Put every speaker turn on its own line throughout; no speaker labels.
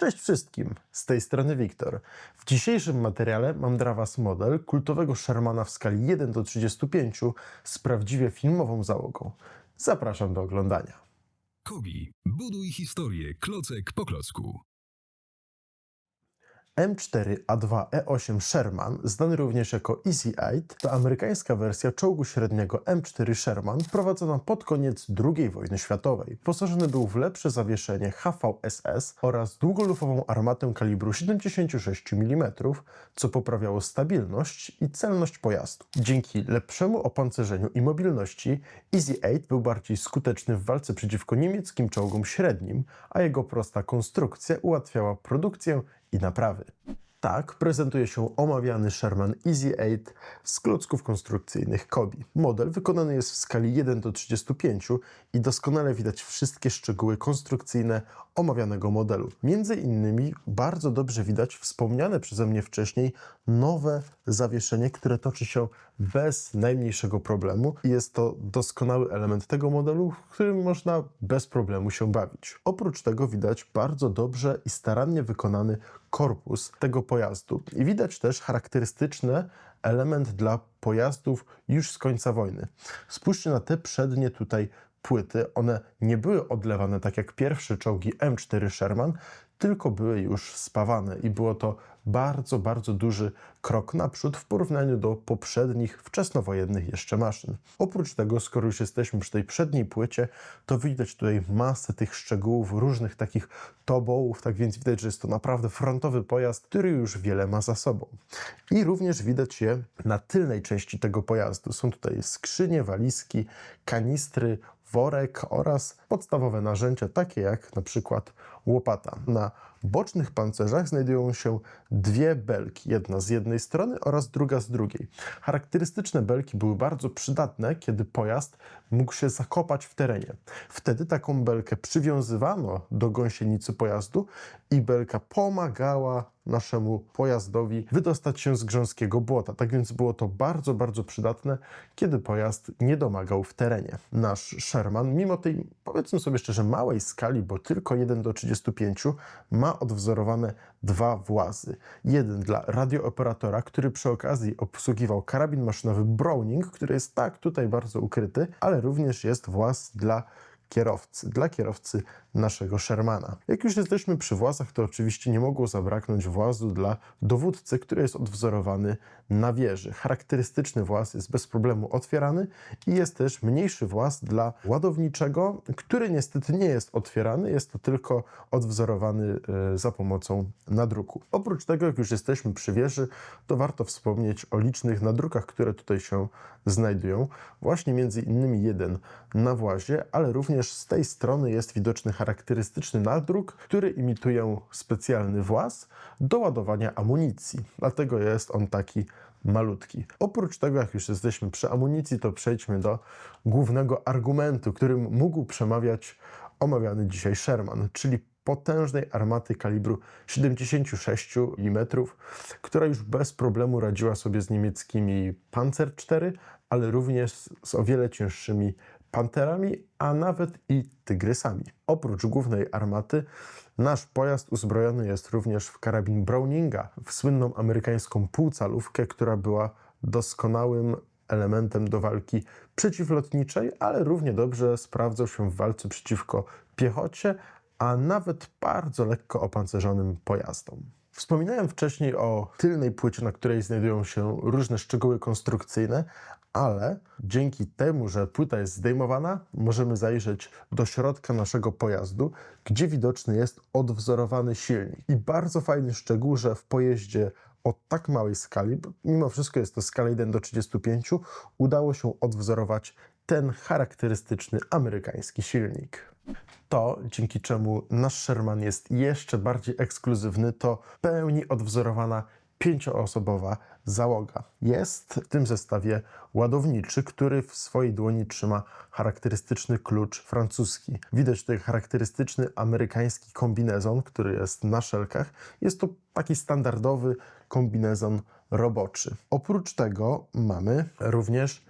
Cześć wszystkim, z tej strony Wiktor. W dzisiejszym materiale mam dla Was model kultowego Shermana w skali 1:35 z prawdziwie filmową załogą. Zapraszam do oglądania.
Kogi. Buduj historię klocek po klocku.
M4A2E8 Sherman, znany również jako Easy 8, to amerykańska wersja czołgu średniego M4 Sherman wprowadzona pod koniec II wojny światowej. Wyposażony był w lepsze zawieszenie HVSS oraz długolufową armatę kalibru 76 mm, co poprawiało stabilność i celność pojazdu. Dzięki lepszemu opancerzeniu i mobilności Easy 8 był bardziej skuteczny w walce przeciwko niemieckim czołgom średnim, a jego prosta konstrukcja ułatwiała produkcję i naprawy. Tak prezentuje się omawiany Sherman Easy 8 z klocków konstrukcyjnych Kobi. Model wykonany jest w skali 1:35 i doskonale widać wszystkie szczegóły konstrukcyjne omawianego modelu. Między innymi bardzo dobrze widać wspomniane przeze mnie wcześniej nowe zawieszenie, które toczy się bez najmniejszego problemu i jest to doskonały element tego modelu, w którym można bez problemu się bawić. Oprócz tego widać bardzo dobrze i starannie wykonany korpus tego pojazdu i widać też charakterystyczny element dla pojazdów już z końca wojny. Spójrzcie na te przednie tutaj płyty, one nie były odlewane tak jak pierwsze czołgi M4 Sherman, tylko były już spawane i było to bardzo duży krok naprzód w porównaniu do poprzednich, wczesnowojennych jeszcze maszyn. Oprócz tego, skoro już jesteśmy przy tej przedniej płycie, to widać tutaj masę tych szczegółów, różnych takich tobołów, tak więc widać, że jest to naprawdę frontowy pojazd, który już wiele ma za sobą. I również widać je na tylnej części tego pojazdu. Są tutaj skrzynie, walizki, kanistry, worek oraz podstawowe narzędzia, takie jak na przykład łopata. Na bocznych pancerzach znajdują się dwie belki, jedna z jednej strony oraz druga z drugiej. Charakterystyczne belki były bardzo przydatne, kiedy pojazd mógł się zakopać w terenie. Wtedy taką belkę przywiązywano do gąsienicy pojazdu i belka pomagała naszemu pojazdowi wydostać się z grząskiego błota. Tak więc było to bardzo przydatne, kiedy pojazd nie domagał w terenie. Nasz Sherman, mimo tej, powiedzmy sobie szczerze, małej skali, bo tylko 1:35, ma odwzorowane dwa włazy. Jeden dla radiooperatora, który przy okazji obsługiwał karabin maszynowy Browning, który jest tak tutaj bardzo ukryty, ale również jest właz dla kierowcy naszego Shermana. Jak już jesteśmy przy włazach, to oczywiście nie mogło zabraknąć włazu dla dowódcy, który jest odwzorowany na wieży. Charakterystyczny właz jest bez problemu otwierany i jest też mniejszy właz dla ładowniczego, który niestety nie jest otwierany, jest to tylko odwzorowany za pomocą nadruku. Oprócz tego, jak już jesteśmy przy wieży, to warto wspomnieć o licznych nadrukach, które tutaj się znajdują. Właśnie między innymi jeden na włazie, ale również z tej strony jest widoczny charakterystyczny nadruk, który imituje specjalny właz do ładowania amunicji. Dlatego jest on taki malutki. Oprócz tego, jak już jesteśmy przy amunicji, to przejdźmy do głównego argumentu, którym mógł przemawiać omawiany dzisiaj Sherman, czyli potężnej armaty kalibru 76 mm, która już bez problemu radziła sobie z niemieckimi Panzer IV, ale również z o wiele cięższymi Panterami, a nawet i Tygrysami. Oprócz głównej armaty, nasz pojazd uzbrojony jest również w karabin Browninga, w słynną amerykańską półcalówkę, która była doskonałym elementem do walki przeciwlotniczej, ale równie dobrze sprawdzał się w walce przeciwko piechocie, a nawet bardzo lekko opancerzonym pojazdom. Wspominałem wcześniej o tylnej płycie, na której znajdują się różne szczegóły konstrukcyjne, ale dzięki temu, że płyta jest zdejmowana, możemy zajrzeć do środka naszego pojazdu, gdzie widoczny jest odwzorowany silnik. I bardzo fajny szczegół, że w pojeździe o tak małej skali, bo mimo wszystko jest to skala 1:35, udało się odwzorować ten charakterystyczny amerykański silnik. To, dzięki czemu nasz Sherman jest jeszcze bardziej ekskluzywny, to w pełni odwzorowana 5-osobowa załoga. Jest w tym zestawie ładowniczy, który w swojej dłoni trzyma charakterystyczny klucz francuski. Widać tutaj charakterystyczny amerykański kombinezon, który jest na szelkach. Jest to taki standardowy kombinezon roboczy. Oprócz tego mamy również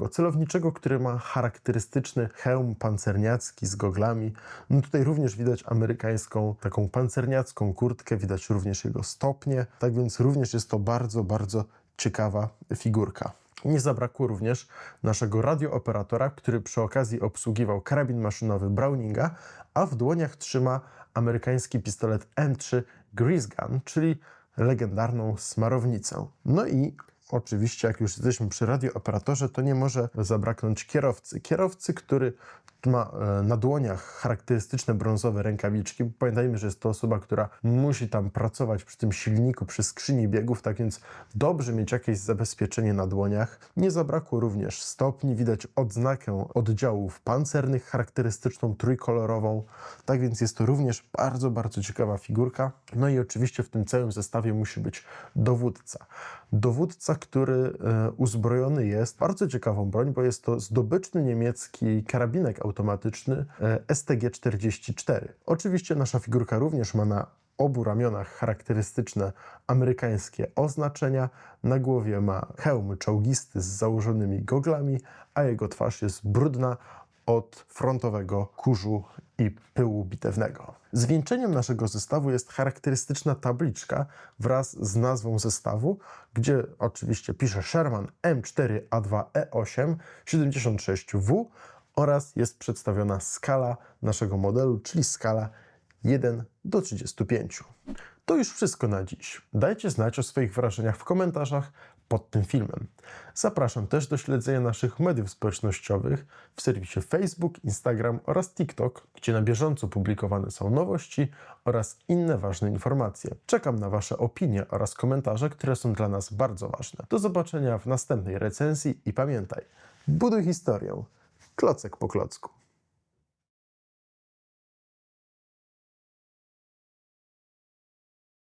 celowniczego, który ma charakterystyczny hełm pancerniacki z goglami. No tutaj również widać amerykańską taką pancerniacką kurtkę, widać również jego stopnie, tak więc również jest to bardzo, bardzo ciekawa figurka. Nie zabrakło również naszego radiooperatora, który przy okazji obsługiwał karabin maszynowy Browninga, a w dłoniach trzyma amerykański pistolet M3 Grease Gun, czyli legendarną smarownicę. No i oczywiście, jak już jesteśmy przy radiooperatorze, to nie może zabraknąć kierowcy. Kierowcy, który ma na dłoniach charakterystyczne brązowe rękawiczki. Pamiętajmy, że jest to osoba, która musi tam pracować przy tym silniku, przy skrzyni biegów, tak więc dobrze mieć jakieś zabezpieczenie na dłoniach. Nie zabrakło również stopni, widać odznakę oddziałów pancernych, charakterystyczną trójkolorową, tak więc jest to również bardzo, bardzo ciekawa figurka. No i oczywiście w tym całym zestawie musi być dowódca. Dowódca, który uzbrojony jest bardzo ciekawą broń, bo jest to zdobyczny niemiecki karabinek automatyczny STG-44. Oczywiście nasza figurka również ma na obu ramionach charakterystyczne amerykańskie oznaczenia. Na głowie ma hełm czołgisty z założonymi goglami, a jego twarz jest brudna od frontowego kurzu i pyłu bitewnego. Zwieńczeniem naszego zestawu jest charakterystyczna tabliczka wraz z nazwą zestawu, gdzie oczywiście pisze Sherman M4A2E8 76W oraz jest przedstawiona skala naszego modelu, czyli skala 1:35. To już wszystko na dziś. Dajcie znać o swoich wrażeniach w komentarzach pod tym filmem. Zapraszam też do śledzenia naszych mediów społecznościowych w serwisie Facebook, Instagram oraz TikTok, gdzie na bieżąco publikowane są nowości oraz inne ważne informacje. Czekam na Wasze opinie oraz komentarze, które są dla nas bardzo ważne. Do zobaczenia w następnej recenzji i pamiętaj, buduj historię, klocek po klocku.